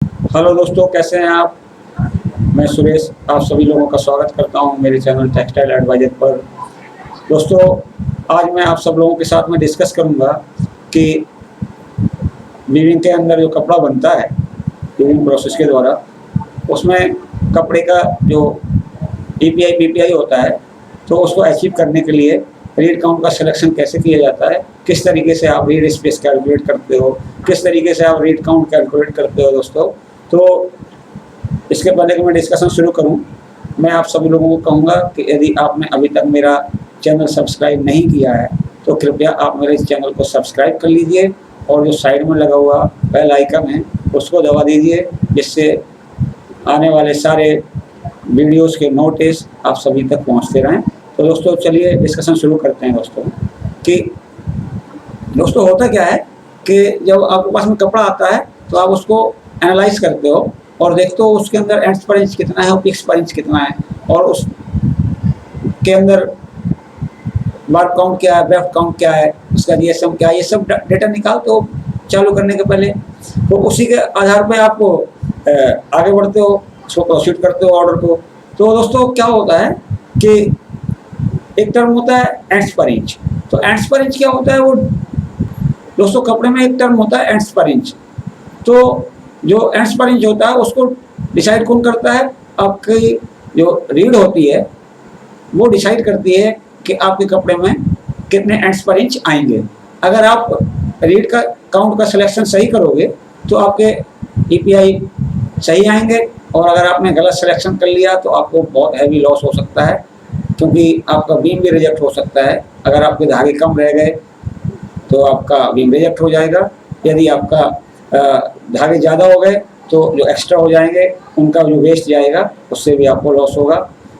Hello दोस्तों, कैसे हैं आप। मैं सुरेश आप सभी लोगों का स्वागत करता हूं मेरे चैनल टेक्सटाइल एडवाइजर पर। दोस्तों, आज मैं आप सब लोगों के साथ में डिस्कस करूंगा कि वीविंग के अंदर जो कपड़ा बनता है वीविंग प्रोसेस के द्वारा, उसमें कपड़े का जो ईपीआई पीपीआई होता है, तो उसको अचीव करने के लिए रीड काउंट का सिलेक्शन कैसे किया जाता है, किस तरीके से आप रीड स्पेस कैलकुलेट करते हो, किस तरीके से आप रीड काउंट कैलकुलेट करते हो दोस्तों। तो इसके पहले कि मैं डिस्कशन शुरू करूं, मैं आप सभी लोगों को कहूँगा कि यदि आपने अभी तक मेरा चैनल सब्सक्राइब नहीं किया है तो कृपया आप मेरे इस चैनल को सब्सक्राइब कर लीजिए और जो साइड में लगा हुआ बेल आइकन है उसको दबा दीजिए, जिससे आने वाले सारे वीडियोस के नोटिस आप सभी तक पहुंचते रहें। तो दोस्तों चलिए डिस्कशन शुरू करते हैं दोस्तों। कि दोस्तों होता क्या है कि जब आपके पास में कपड़ा आता है तो आप उसको एनालाइज करते हो और देखते हो उसके अंदर एंड्स पर इंच कितना है और पिक्स पर इंच कितना है, और उस के अंदर बार काउंट क्या है, वेफ्ट काउंट क्या है, उसका जीएसएम क्या है, ये सब डेटा निकालते हो चालू करने के पहले। तो उसी के आधार पे आपको आगे बढ़ते हो, उसको प्रोसीड करते हो ऑर्डर को। तो दोस्तों क्या होता है कि एक टर्म होता है एंड्स पर इंच। तो एंड्स पर इंच क्या होता है, वो दोस्तों कपड़े में एक टर्म होता है एंड्स पर इंच। तो जो एंड्स पर इंच होता है उसको डिसाइड कौन करता है, आपकी जो रीड होती है वो डिसाइड करती है कि आपके कपड़े में कितने एंड्स पर इंच आएंगे। अगर आप रीड का काउंट का सिलेक्शन सही करोगे तो आपके ईपीआई सही आएंगे, और अगर आपने गलत सिलेक्शन कर लिया तो आपको बहुत हैवी लॉस हो सकता है, क्योंकि आपका बीम भी रिजेक्ट हो सकता है। अगर आपके धागे कम रह गए तो आपका बीम रिजेक्ट हो जाएगा। यदि आपका धागे ज़्यादा हो गए तो जो एक्स्ट्रा हो जाएंगे उनका जो वेस्ट जाएगा उससे भी आपको लॉस होगा।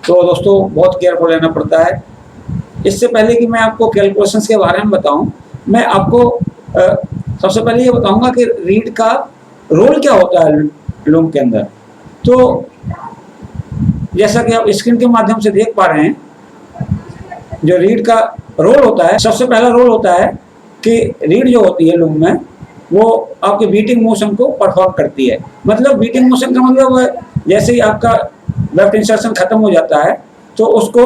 तो दोस्तों बहुत केयरफुल रहना पड़ता है। इससे पहले कि मैं आपको कैलकुलेशंस के बारे में बताऊं, मैं आपको सबसे पहले ये बताऊंगा कि रीड का रोल क्या होता है लूम के अंदर। तो जैसा कि आप स्क्रीन के माध्यम से देख पा रहे हैं, जो रीड का रोल होता है, सबसे पहला रोल होता है कि रीड जो होती है लूम में वो आपके बीटिंग मोशन को परफॉर्म करती है। मतलब बीटिंग मोशन का मतलब जैसे ही आपका लेफ्ट इंसर्शन खत्म हो जाता है तो उसको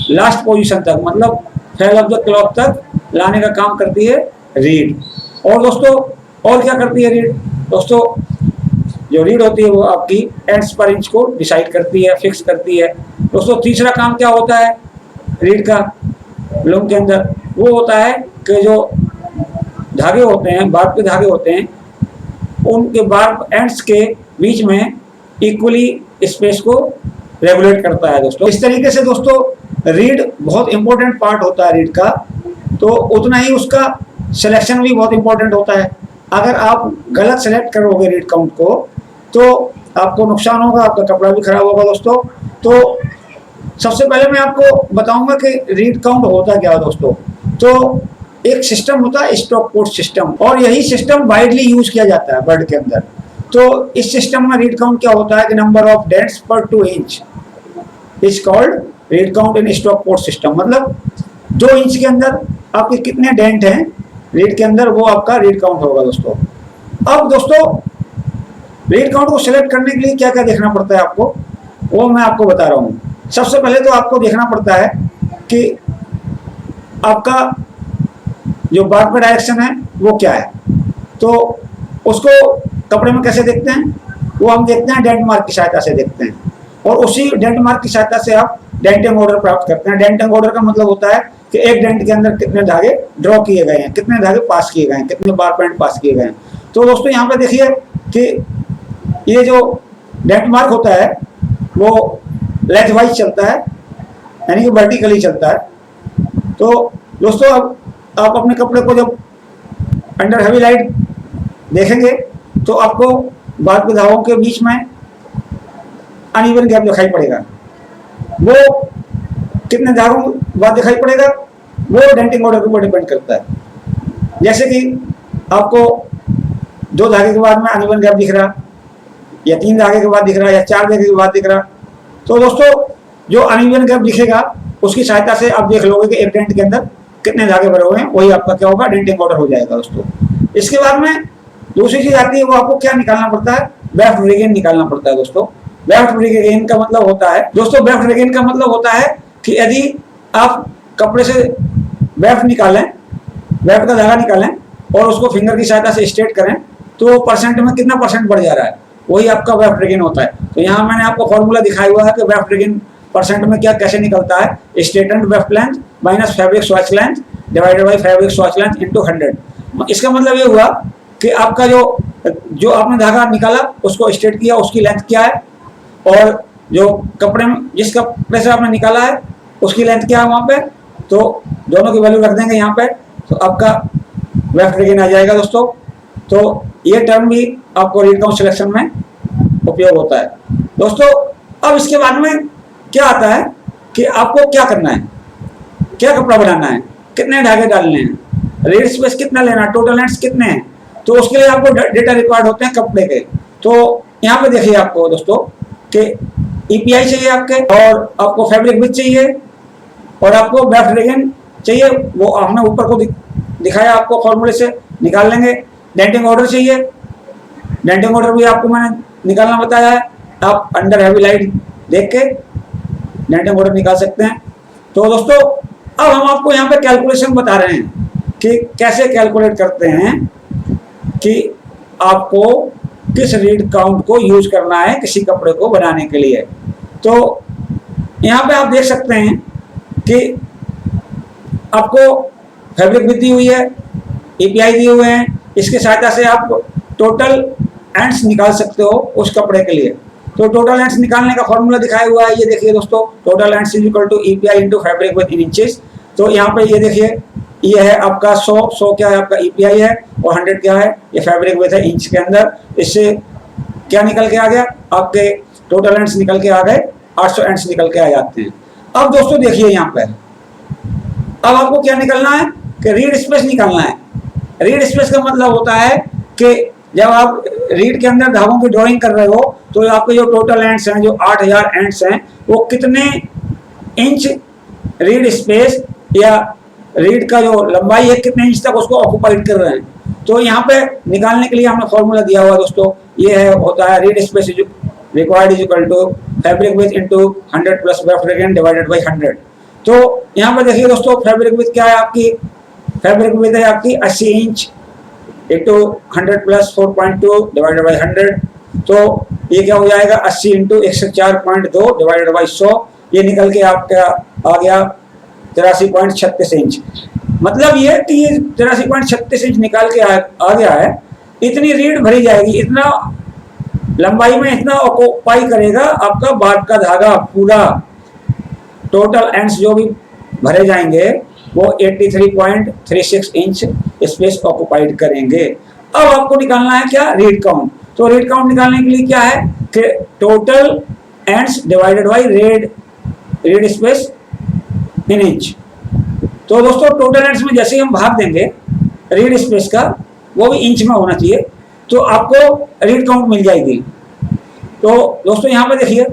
लास्ट पोजीशन तक, मतलब फेल ऑफ द क्लॉक तक लाने का काम करती है रीड। और दोस्तों और क्या करती है रीड, दोस्तों जो रीड होती है वो आपकी एंड्स पर इंच को डिसाइड करती है, फिक्स करती है। दोस्तों तीसरा काम क्या होता है रीड का लूम के अंदर, वो होता है कि जो धागे होते हैं, बार्ब के धागे होते हैं, उनके बार्ब एंड्स के बीच में इक्वली स्पेस को रेगुलेट करता है दोस्तों। इस तरीके से दोस्तों रीड बहुत इंपॉर्टेंट पार्ट होता है रीड का, तो उतना ही उसका सिलेक्शन भी बहुत इंपॉर्टेंट होता है। अगर आप गलत सेलेक्ट करोगे रीड काउंट को तो आपको नुकसान होगा, आपका कपड़ा भी खराब होगा दोस्तों। तो सबसे पहले मैं आपको बताऊंगा कि रीड काउंट होता क्या है दोस्तों। तो एक सिस्टम होता है स्टॉक पोर्ट सिस्टम, और यही सिस्टम वाइडली यूज किया जाता है वर्ल्ड के अंदर। तो इस सिस्टम में रीड काउंट क्या होता है कि नंबर ऑफ डेंट्स पर 2 inch is called read count in stock port system. मतलब 2 इंच के अंदर आपके कितने डेंट हैं रीड के अंदर, वो आपका रीड काउंट होगा दोस्तों। अब दोस्तों रीड काउंट को सिलेक्ट करने के लिए क्या क्या देखना पड़ता है आपको, वो मैं आपको बता रहा हूँ। सबसे पहले तो आपको देखना पड़ता है कि आपका जो बार्ब का डायरेक्शन है वो क्या है। तो उसको कपड़े में कैसे देखते हैं, वो हम देखते हैं डेंट मार्क की सहायता से देखते हैं, और उसी डेंट मार्क की सहायता से आप डेंटिंग ऑर्डर प्राप्त करते हैं। डेंटिंग ऑर्डर का मतलब होता है कि एक डेंट के अंदर कितने धागे ड्रॉ किए गए हैं, कितने धागे पास किए गए हैं, कितने बार पॉइंट पास किए गए हैं। तो दोस्तों यहाँ पे देखिए कि ये जो डेंट मार्क होता है वो लेंथ वाइज चलता है, यानी कि वर्टिकली चलता है। तो दोस्तों अब आप अपने कपड़े को जब अंडर हेवी लाइट देखेंगे तो आपको बार्ब के धागों के बीच में अनइवन गैप दिखाई पड़ेगा। वो कितने धागों बाद दिखाई पड़ेगा वो डेंटिंग ऑर्डर के ऊपर डिपेंड करता है। जैसे कि आपको 2 धागे के बाद में अनइवन गैप दिख रहा, या 3 धागे के बाद दिख रहा, या 4 धागे के बाद दिख रहा, तो दोस्तों जो अनइवन गैप दिखेगा उसकी सहायता से आप देख लोगे कि एक डेंट के अंदर कितने धागे भरे हुए हैं, वही आपका क्या होगा डेंटिंग ऑर्डर हो जाएगा दोस्तों। इसके बाद में दूसरी चीज आती है, वो आपको क्या निकालना पड़ता है वेफ्ट रीगेन निकालना पड़ता है दोस्तों। वेफ्ट रीगेन का मतलब होता है दोस्तों, वेफ्ट रीगेन का मतलब होता है कि यदि आप कपड़े से वेफ्ट निकालें, वेफ्ट का धागा निकालें और उसको फिंगर की सहायता से स्ट्रेट करें तो परसेंट में कितना परसेंट बढ़ जा रहा है, वही आपका वेफ्ट रीगेन होता है। तो यहाँ मैंने आपको फॉर्मूला दिखाया हुआ है कि वेफ्ट रीगेन परसेंट में क्या कैसे निकलता है, straightened weft length minus fabric swatch length divided by fabric swatch length into 100। इसका मतलब ये हुआ कि आपका जो आपने धागा निकाला उसको स्ट्रेट किया, उसकी लेंथ क्या है, और जो कपड़े में जिस कपड़े से आपने निकाला है उसकी लेंथ क्या है वहां पे, तो दोनों की वैल्यू रख देंगे यहाँ पे, तो आपका वेफ्ट रीगेन आ जाएगा दोस्तों। तो ये टर्म भी आपको रीड काउंट सिलेक्शन में उपयोग होता है दोस्तों। अब इसके बाद में क्या आता है कि आपको क्या करना है, क्या कपड़ा बनाना है, कितने धागे डालने हैं, रीड स्पेस कितना लेना है, टोटल एंड्स कितने हैं, तो उसके लिए आपको डेटा रिक्वायर्ड होते हैं कपड़े के। तो यहाँ पे देखिए आपको दोस्तों कि ईपीआई चाहिए आपके, और आपको फैब्रिक विड्थ चाहिए, और आपको वेफ्ट रीगेन चाहिए, वो हमने ऊपर को दिखाया आपको फॉर्मूले से निकाल लेंगे। डेंटिंग ऑर्डर चाहिए, डेंटिंग ऑर्डर भी आपको मैंने निकालना बताया है, आप अंडर हेवी लाइट देख के डेंटिंग ऑर्डर निकाल सकते हैं। तो दोस्तों अब हम आपको यहाँ पे कैलकुलेशन बता रहे हैं कि कैसे कैलकुलेट करते हैं कि आपको किस रीड काउंट को यूज करना है किसी कपड़े को बनाने के लिए। तो यहाँ पे आप देख सकते हैं कि आपको फैब्रिक भी दी हुई है, एपीआई दिए हुए हैं, इसके सहायता से आप टोटल एंड्स निकाल सकते हो उस कपड़े के लिए। तो टोटल एंड्स निकालने का फॉर्मूला दिखाया हुआ है, ये देखिए दोस्तों, total ends is equal to EPI into fabric width in inches. तो यहाँ पे ये देखिए, ये है आपका 100 क्या है आपका ईपीआई है, और 100 क्या है, ये फैब्रिक विड्थ है इंच के अंदर। इससे क्या निकल के आ गया, आपके टोटल एंड्स निकल के आ गए, 800 एंड्स निकल के आ जाते हैं। अब दोस्तों देखिए यहाँ पे, अब आपको क्या निकलना है कि रीड स्पेस निकालना है। रीड स्पेस का मतलब होता है कि जब आप रीड के अंदर धागों की ड्राइंग कर रहे हो तो आपके जो टोटल एंड्स हैं, जो 8000 एंड्स हैं, वो कितने इंच रीड स्पेस या रीड का जो लंबाई है कितने इंच तक उसको ऑक्युपाइड कर रहे हैं। तो यहाँ पे निकालने के लिए हमने फॉर्मूला दिया हुआ दोस्तों, ये है होता है reed space required is equal to fabric width into 100 plus weft regain divided by 100। तो यहाँ पे देखिए दोस्तों, फैब्रिक विड्थ क्या है आपकी, फैब्रिक विड्थ है आपकी 80 inch into 100 plus 4.2 divided by 100। तो ये क्या हो जाएगा, 80 इंटू 104.2 डिवाइडेड बाई 100, ये निकल के आपका आ गया 83.36 इंच। मतलब ये कि ये 83.36 इंच निकाल के आ गया है। इतनी रीड भरी जाएगी, इतना लंबाई में इतना ऑक्युपाई करेगा आपका बाद का धागा पूरा। टोटल एंड्स जो भी भरे जाएंगे वो 83.36 इंच स्पेस ऑक्युपाइड करेंगे। अब आपको निकालना है क्या, रीड काउंट। तो रीड काउंट निकालने के लिए क्या है कि total ends divided by read space in inch. तो दोस्तों टोटल एंड्स में जैसे ही हम भाग देंगे रीड स्पेस का, वो भी इंच में होना चाहिए, तो आपको रीड काउंट मिल जाएगी। तो दोस्तों यहाँ पे देखिए,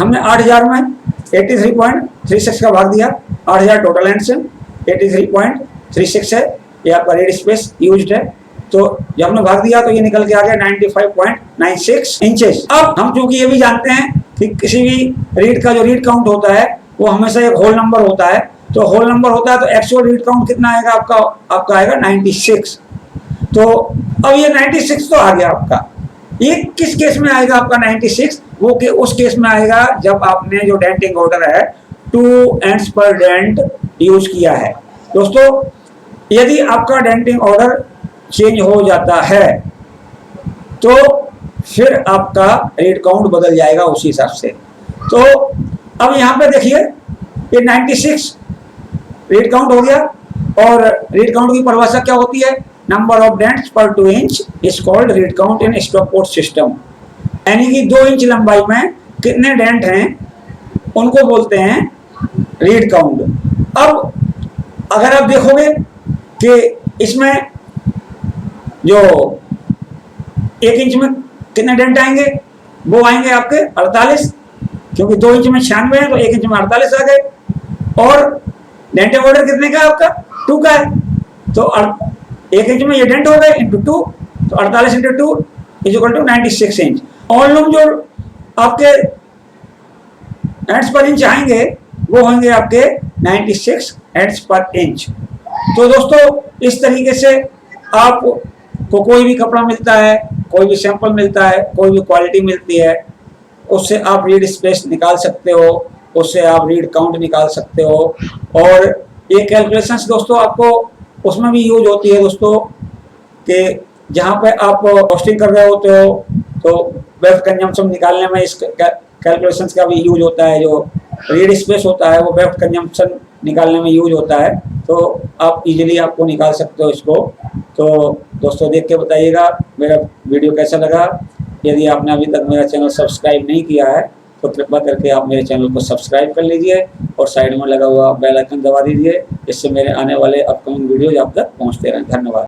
हमने 8000 में 83.36 का भाग दिया, 8000 टोटल एंड्स है, 83.36 है ये आपका रीड स्पेस यूज्ड है। तो जब हमने भाग दिया तो ये निकल के आ गया 95.96 इंचेस। अब हम चूंकि ये भी जानते हैं कि किसी भी रीड का जो रीड काउंट होता है वो हमेशा एक होल नंबर होता है। तो होल नंबर होता है तो एक्चुअल रीड काउंट कितना आएगा आपका आएगा 96। तो अब ये 96 तो आ गया आपका। ये किस केस में आएगा आपका 96, वो के उस केस में आएगा जब आपने जो डेंटिंग ऑर्डर है 2 एंड्स पर डेंट यूज किया है। दोस्तों यदि आपका डेंटिंग ऑर्डर चेंज हो जाता है तो फिर आपका रीड काउंट बदल जाएगा उसी हिसाब से। तो अब यहाँ पे देखिए, ये 96 रीड काउंट हो गया, और रीड काउंट की परिभाषा क्या होती है, नंबर ऑफ डेंट्स पर 2 inch is called read count in Stockport system. यानी कि 2 इंच लंबाई में कितने डेंट हैं उनको बोलते हैं रीड काउंट। अब अगर आप देखोगे कि इसमें जो 1 इंच में कितने डेंट आएंगे, वो आएंगे आपके 48, क्योंकि 2 इंच में 96 है तो 1 इंच में 48 आ गए। और डेंटिंग ऑर्डर कितने का है आपका, 2 का है, तो 1 इंच में ये डेंट हो गए इंटू 2, तो 48 into 2 is equal to 96 inch. Volume जो आपके हैंड्स पर इंच आएंगे वो होंगे आपके 96 हैंड्स पर इंच। तो दोस्तों इस तरीके से आपको कोई भी कपड़ा मिलता है, कोई भी सैंपल मिलता है, कोई भी क्वालिटी मिलती है, उससे आप रीड स्पेस निकाल सकते हो, उससे आप रीड काउंट निकाल सकते हो। और ये कैलकुलेशंस दोस्तों आपको उसमें भी यूज होती है दोस्तों कि जहाँ पे आप पोस्टिंग कर रहे होते हो तो वेब कंजम्पशन निकालने में इस कैलकुलेशंस का भी यूज होता है। जो रीड स्पेस होता है वो वेब कंजम्पशन निकालने में यूज होता है, तो आप इजीली आपको निकाल सकते हो इसको। तो दोस्तों देख के बताइएगा मेरा वीडियो कैसा लगा। यदि आपने अभी तक मेरा चैनल सब्सक्राइब नहीं किया है तो कृपया करके आप मेरे चैनल को सब्सक्राइब कर लीजिए और साइड में लगा हुआ बेल आइकन दबा दीजिए, इससे मेरे आने वाले अपकमिंग वीडियोज आप तक पहुंचते रहें। धन्यवाद।